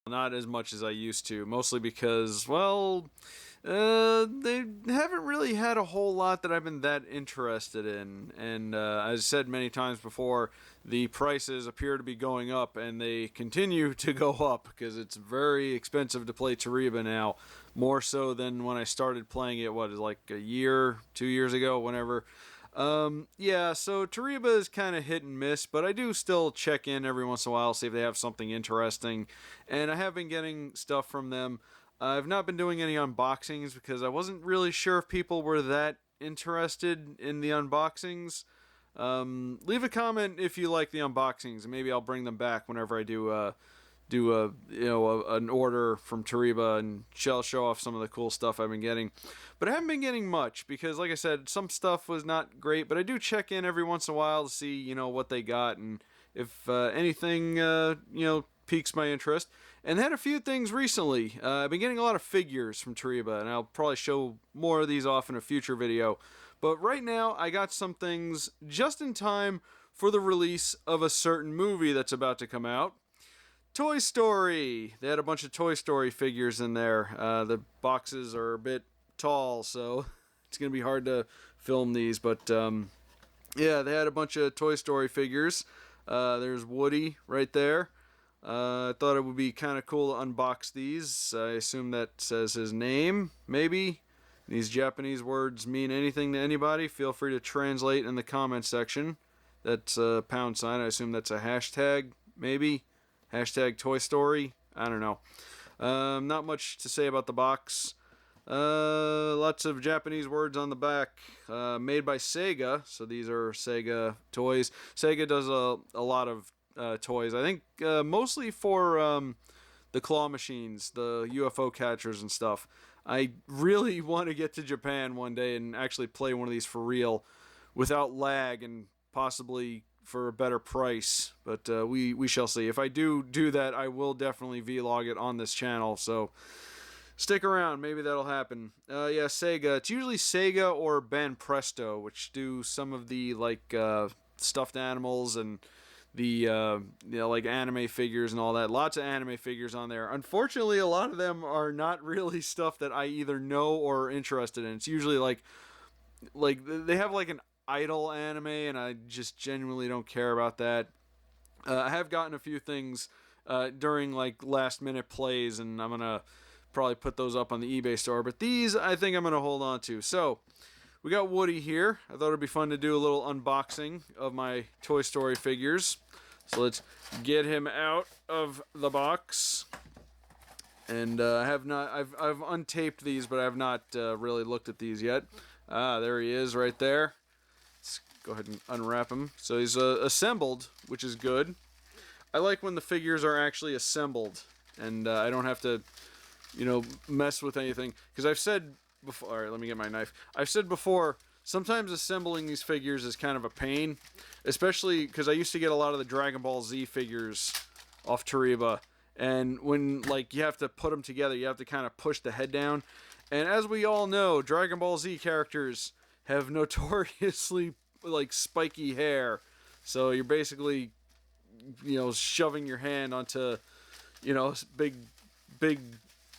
Not as much as I used to, mostly because, well, they haven't really had a whole lot that I've been that interested in. And as I said many times before, the prices appear to be going up, and they continue to go up because it's very expensive to play Toreba now, more so than when I started playing it, what, like a year, 2 years ago, whenever. Yeah, so Toreba is kind of hit and miss, but I do still check in every once in a while, see if they have something interesting, and I have been getting stuff from them. I've not been doing any unboxings because I wasn't really sure if people were that interested in the unboxings. Leave a comment if you like the unboxings, and maybe I'll bring them back whenever I do an order from Toreba, and show off some of the cool stuff I've been getting. But I haven't been getting much because, like I said, some stuff was not great. But I do check in every once in a while to see what they got, and if anything piques my interest. And they had a few things recently. I've been getting a lot of figures from Toreba, and I'll probably show more of these off in a future video. But right now, I got some things just in time for the release of a certain movie that's about to come out. Toy Story! They had a bunch of Toy Story figures in there. The boxes are a bit tall, so it's going to be hard to film these. But, yeah, they had a bunch of Toy Story figures. There's Woody right there. I thought it would be kind of cool to unbox these. I assume that says his name, maybe. These Japanese words mean anything to anybody. Feel free to translate in the comment section. That's a pound sign. I assume that's a hashtag, maybe. Hashtag Toy Story. I don't know. Not much to say about the box. Lots of Japanese words on the back. Made by Sega. So these are Sega toys. Sega does a lot of toys. I think mostly for the claw machines, the UFO catchers and stuff. I really want to get to Japan one day and actually play one of these for real without lag and possibly for a better price, but we shall see. If I do that, I will definitely vlog it on this channel, so stick around, maybe that'll happen. Yeah, Sega. It's usually Sega or Ben Presto, which do some of the stuffed animals and the like anime figures and all that. Lots of anime figures on there. Unfortunately, a lot of them are not really stuff that I either know or are interested in. It's usually like they have like an idol anime, and I just genuinely don't care about that. I have gotten a few things during like last minute plays, and I'm gonna probably put those up on the eBay store, but these I think I'm gonna hold on to. So we got Woody here. I thought it'd be fun to do a little unboxing of my Toy Story figures. So let's get him out of the box. And I've untaped these, but I have not really looked at these yet. There he is right there. Let's go ahead and unwrap him. So he's assembled, which is good. I like when the figures are actually assembled, and I don't have to, mess with anything. Because I've said before, all right, let me get my knife. I've said before, sometimes assembling these figures is kind of a pain, especially because I used to get a lot of the Dragon Ball Z figures off Toreba, and when you have to put them together, you have to kind of push the head down. And as we all know, Dragon Ball Z characters have notoriously spiky hair, so you're basically shoving your hand onto big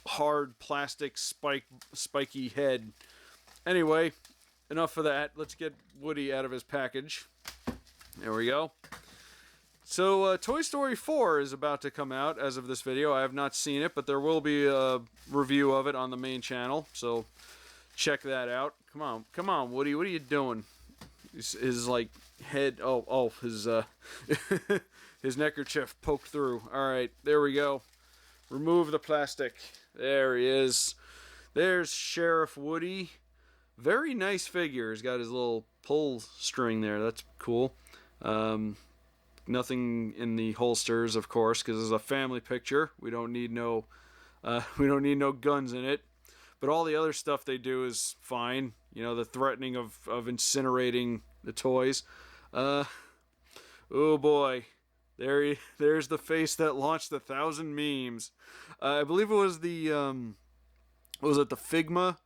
hard plastic spiky head. Anyway, enough of that. Let's get Woody out of his package. There we go. So Toy Story 4 is about to come out as of this video. I have not seen it, but there will be a review of it on the main channel, so check that out. Come on, Woody. What are you doing? His head. His his neckerchief poked through. All right, there we go. Remove the plastic. There he is. There's Sheriff Woody. Very nice figure. He's got his little pull string there. That's cool. Nothing in the holsters, of course, because it's a family picture. We don't need no guns in it. But all the other stuff they do is fine. The threatening of incinerating the toys. Oh boy. There's the face that launched 1,000 memes. I believe it was the the Figma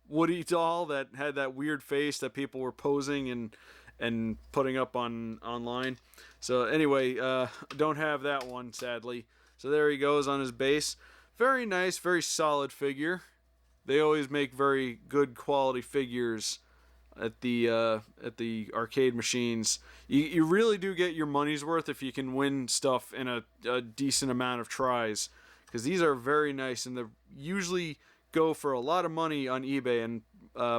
Woody doll that had that weird face that people were posing and putting up online. So anyway, don't have that one, sadly. So there he goes on his base. Very nice, very solid figure. They always make very good quality figures at the arcade machines. You really do get your money's worth if you can win stuff in a decent amount of tries, because these are very nice, and they usually go for a lot of money on eBay, and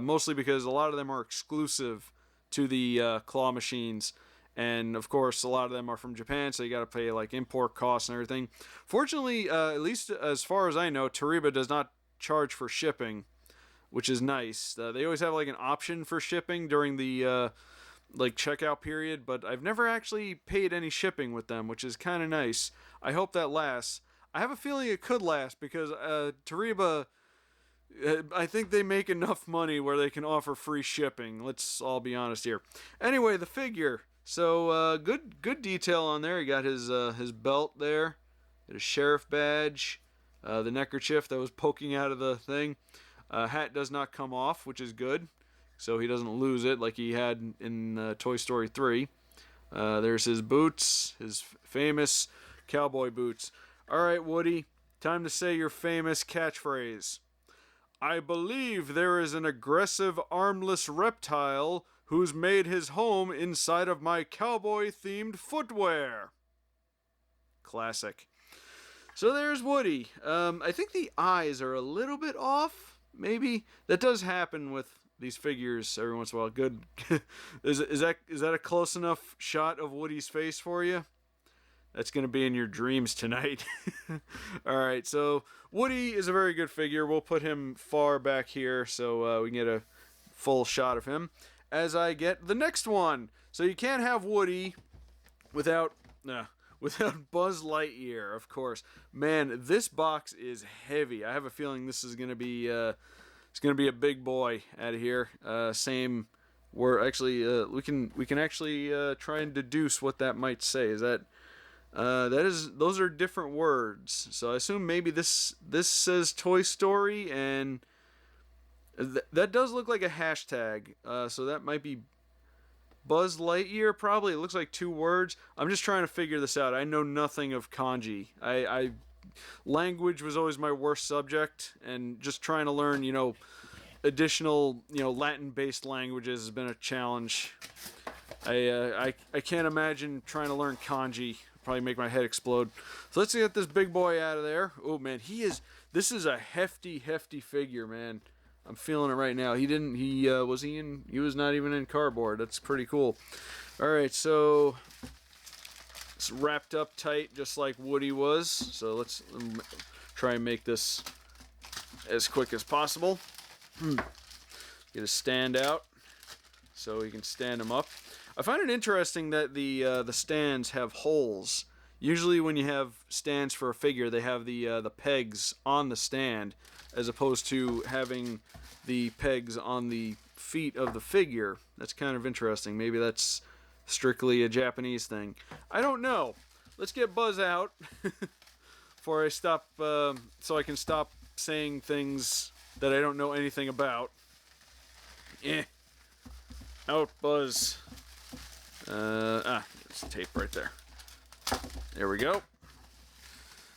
mostly because a lot of them are exclusive to the claw machines, and of course a lot of them are from Japan, so you got to pay like import costs and everything. Fortunately, at least as far as I know, Toreba does not charge for shipping, which is nice. They always have like an option for shipping during the like checkout period, but I've never actually paid any shipping with them, which is kind of nice. I hope that lasts. I have a feeling it could last because Toreba, I think they make enough money where they can offer free shipping. Let's all be honest here. Anyway, the figure. So good detail on there. He got his belt there, his sheriff badge, the neckerchief that was poking out of the thing. Hat does not come off, which is good, so he doesn't lose it like he had in Toy Story 3. There's his boots, his famous cowboy boots. All right, Woody, time to say your famous catchphrase. I believe there is an aggressive, armless reptile who's made his home inside of my cowboy-themed footwear. Classic. So there's Woody. I think the eyes are a little bit off. Maybe that does happen with these figures every once in a while. Good. is that a close enough shot of Woody's face for you? That's going to be in your dreams tonight. All right, so Woody is a very good figure. We'll put him far back here so we can get a full shot of him as I get the next one. So you can't have Woody without Buzz Lightyear, of course. Man, this box is heavy. I have a feeling this is going to be it's going to be a big boy out of here. Same. We're actually we can actually try and deduce what that might say. Is that those are different words. So I assume maybe this says Toy Story, and that does look like a hashtag. So that might be Buzz Lightyear, probably. It looks like 2 words. I'm just trying to figure this out. I know nothing of kanji. Language was always my worst subject, and just trying to learn, additional, Latin-based languages has been a challenge. I can't imagine trying to learn kanji. Probably make my head explode. So let's get this big boy out of there. Oh man, this is a hefty figure, man. I'm feeling it right now. He was not even in cardboard. That's pretty cool. All right, so it's wrapped up tight just like Woody was. So let's try and make this as quick as possible. Get a stand out so we can stand him up. I find it interesting that the stands have holes. Usually when you have stands for a figure, they have the pegs on the stand, as opposed to having the pegs on the feet of the figure. That's kind of interesting. Maybe that's strictly a Japanese thing. I don't know. Let's get Buzz out before I stop, so I can stop saying things that I don't know anything about. Out, Buzz. There's tape right there. There we go.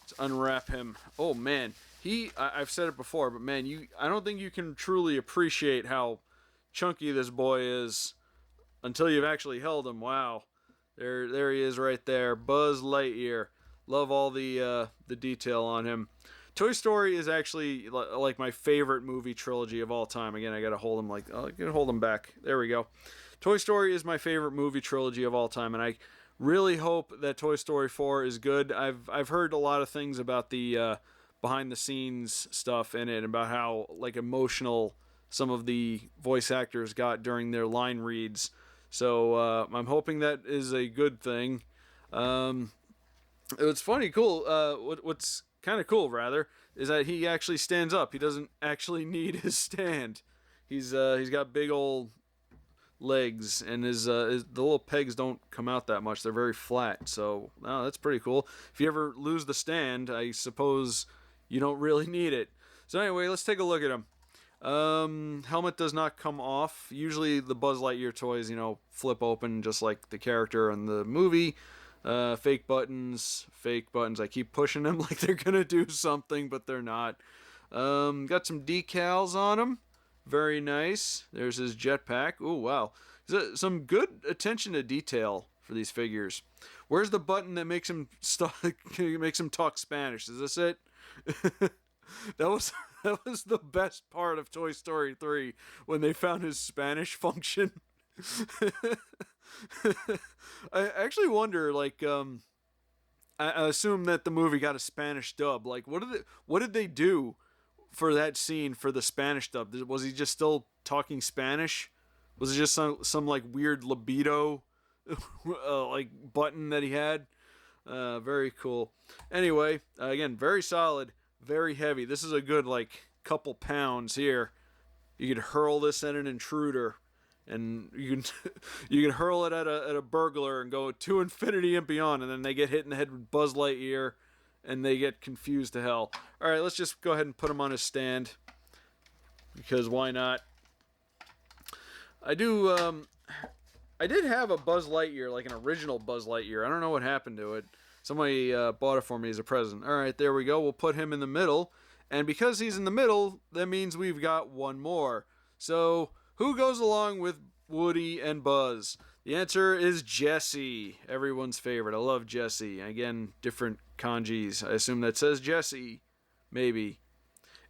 Let's unwrap him. Oh man, I've said it before, but man, I don't think you can truly appreciate how chunky this boy is until you've actually held him. Wow, there he is right there, Buzz Lightyear. Love all the detail on him. Toy Story is actually like my favorite movie trilogy of all time. Again, I gotta hold him I can hold him back. There we go. Toy Story is my favorite movie trilogy of all time, and I really hope that Toy Story 4 is good. I've heard a lot of things about the behind the scenes stuff in it, about how like emotional some of the voice actors got during their line reads. So I'm hoping that is a good thing. It's funny, cool. What's kind of cool, rather, is that he actually stands up. He doesn't actually need his stand. He's got big old legs, and the little pegs don't come out that much. They're very flat, so that's pretty cool. If you ever lose the stand, I suppose you don't really need it. So anyway, let's take a look at him. Helmet does not come off. Usually the Buzz Lightyear toys, flip open just like the character in the movie. Fake buttons. Fake buttons. I keep pushing them like they're going to do something, but they're not. Got some decals on them. Very nice. There's his jetpack. Oh, wow. Some good attention to detail for these figures. Where's the button that makes him talk Spanish? Is this it? that was the best part of Toy Story 3 when they found his Spanish function. I actually wonder, like, I assume that the movie got a Spanish dub. Like, what did they do for that scene for the Spanish dub? Was he just still talking Spanish? Was it just some like weird libido like button that he had? Very cool. Anyway, again, very solid, very heavy. This is a good like couple pounds here. You could hurl this at an intruder, and you can hurl it at a burglar and go to infinity and beyond, and then they get hit in the head with Buzz Lightyear, and they get confused to hell. All right, let's just go ahead and put him on his stand, because why not? I did have a Buzz Lightyear, like an original Buzz Lightyear. I don't know what happened to it. Somebody bought it for me as a present. All right, there we go. We'll put him in the middle. And because he's in the middle, that means we've got one more. So, who goes along with Woody and Buzz? The answer is Jessie, everyone's favorite. I love Jessie. Again, different kanjis. I assume that says Jessie. Maybe.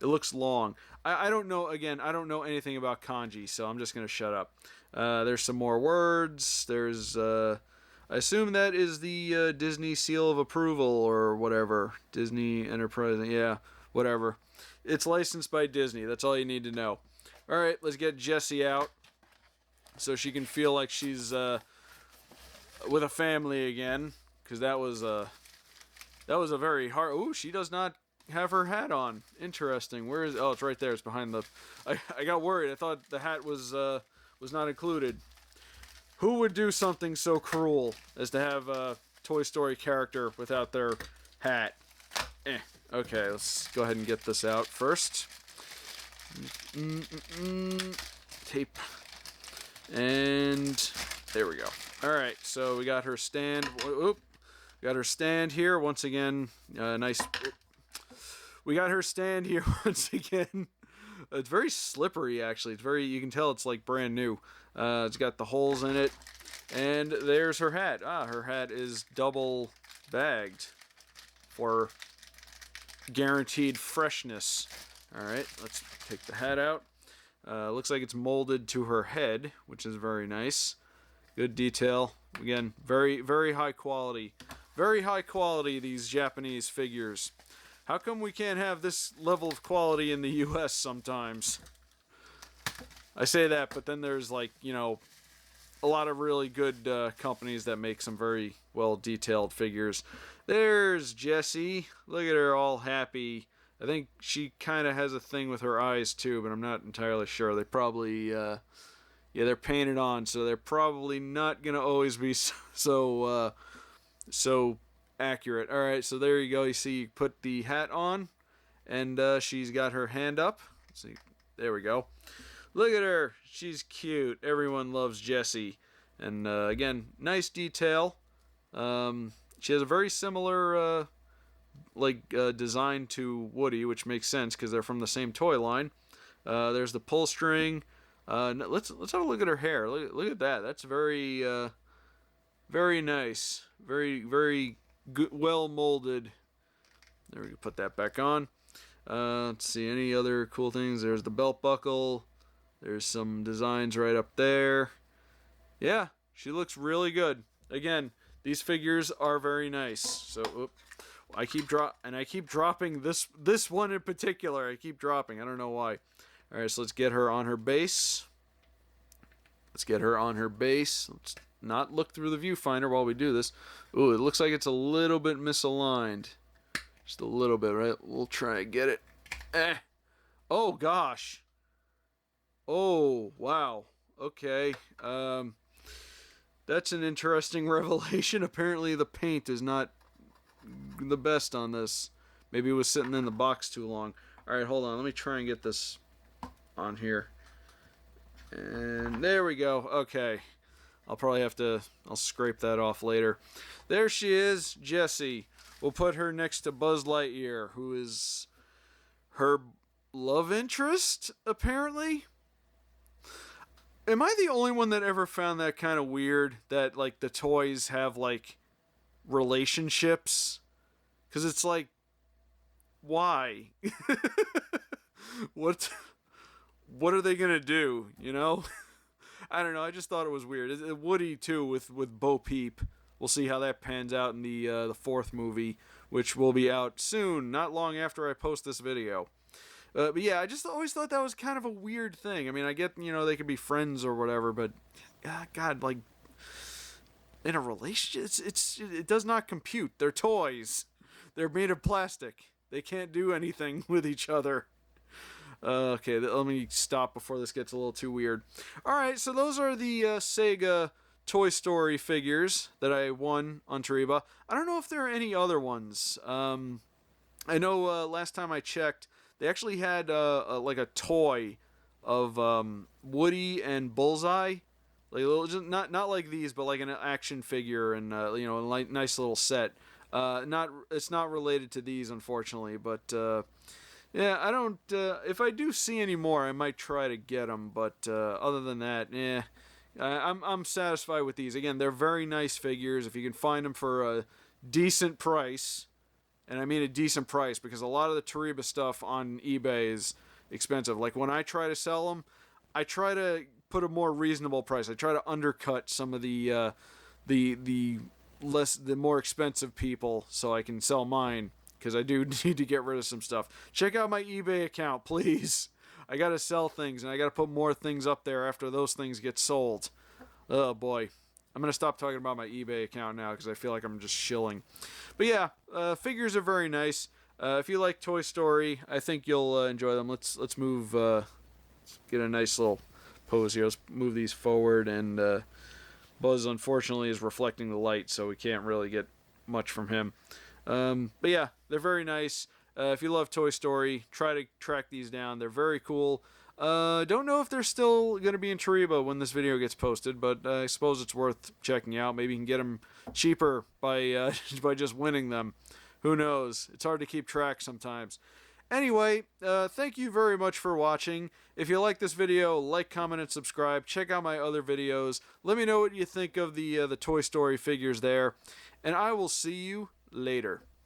It looks long. I don't know, again, I don't know anything about kanji, so I'm just going to shut up. There's some more words. There's, I assume that is the Disney seal of approval or whatever. Disney Enterprise, yeah, whatever. It's licensed by Disney. That's all you need to know. All right, let's get Jessie out so she can feel like she's with a family again, because that was a very hard... Ooh, she does not have her hat on. Interesting. Where is... Oh, it's right there. It's behind the... I got worried. I thought the hat was not included. Who would do something so cruel as to have a Toy Story character without their hat? Okay, let's go ahead and get this out first. Tape. And there we go. Alright, so we got her stand. Oop. Got her stand here once again. Nice... We got her stand here once again. It's very slippery, actually. It's very, you can tell it's like brand new. It's got the holes in it. And there's her hat. Her hat is double bagged for guaranteed freshness. Alright, let's take the hat out. Looks like it's molded to her head, which is very nice. Good detail. Again, very, very high quality. Very high quality, these Japanese figures. How come we can't have this level of quality in the U.S. sometimes? I say that, but then there's, like, you know, a lot of really good companies that make some very well-detailed figures. There's Jessie. Look at her all happy. I think she kind of has a thing with her eyes, too, but I'm not entirely sure. They probably, yeah, they're painted on, so they're probably not going to always be so accurate. Alright, so there you go. You see, you put the hat on, and she's got her hand up. Let's see, there we go. Look at her. She's cute. Everyone loves Jessie. And again, nice detail. She has a very similar design to Woody, which makes sense because they're from the same toy line. There's the pull string. Let's have a look at her hair. Look at that. That's very very nice. Very, very good, well molded. There, we can put that back on. Let's see, any other cool things? There's the belt buckle. There's some designs right up there. Yeah, she looks really good. Again, these figures are very nice. So, I keep dropping this one in particular. I keep dropping. I don't know why. All right, so let's get her on her base. Let's not look through the viewfinder while we do this. Ooh, it looks like it's a little bit misaligned. Just a little bit, right? We'll try and get it. Oh, gosh. Oh, wow. Okay. That's an interesting revelation. Apparently the paint is not the best on this. Maybe it was sitting in the box too long. Alright, hold on. Let me try and get this on here. And there we go. Okay. I'll scrape that off later. There she is, Jessie. We'll put her next to Buzz Lightyear, who is her love interest, apparently. Am I the only one that ever found that kind of weird, that, like, the toys have, like, relationships? Because it's like, why? What are they gonna do, you know? I don't know, I just thought it was weird. Woody, too, with Bo Peep. We'll see how that pans out in the fourth movie, which will be out soon, not long after I post this video. But yeah, I just always thought that was kind of a weird thing. I mean, I get, they could be friends or whatever, but God, like, in a relationship, it does not compute. They're toys. They're made of plastic. They can't do anything with each other. Okay, let me stop before this gets a little too weird. Alright, so those are the Sega Toy Story figures that I won on Toreba. I don't know if there are any other ones. I know last time I checked, they actually had like a toy of Woody and Bullseye, like not like these, but like an action figure, and a nice little set. It's not related to these, unfortunately, but yeah, I don't. If I do see any more, I might try to get them, but other than that, I'm satisfied with these. Again, they're very nice figures. If you can find them for a decent price. And I mean a decent price, because a lot of the Toreba stuff on eBay is expensive. Like, when I try to sell them, I try to put a more reasonable price. I try to undercut some of the more expensive people so I can sell mine, because I do need to get rid of some stuff. Check out my eBay account, please. I gotta sell things, and I gotta put more things up there after those things get sold. Oh boy. I'm going to stop talking about my eBay account now, because I feel like I'm just shilling. But yeah, figures are very nice. If you like Toy Story, I think you'll enjoy them. Let's move, get a nice little pose here. Let's move these forward, and Buzz, unfortunately, is reflecting the light, so we can't really get much from him. But yeah, they're very nice. If you love Toy Story, try to track these down. They're very cool. Don't know if they're still going to be in Toreba when this video gets posted, but I suppose it's worth checking out. Maybe you can get them cheaper by by just winning them. Who knows? It's hard to keep track sometimes. Anyway, thank you very much for watching. If you like this video, like, comment, and subscribe. Check out my other videos. Let me know what you think of the Toy Story figures there, and I will see you later.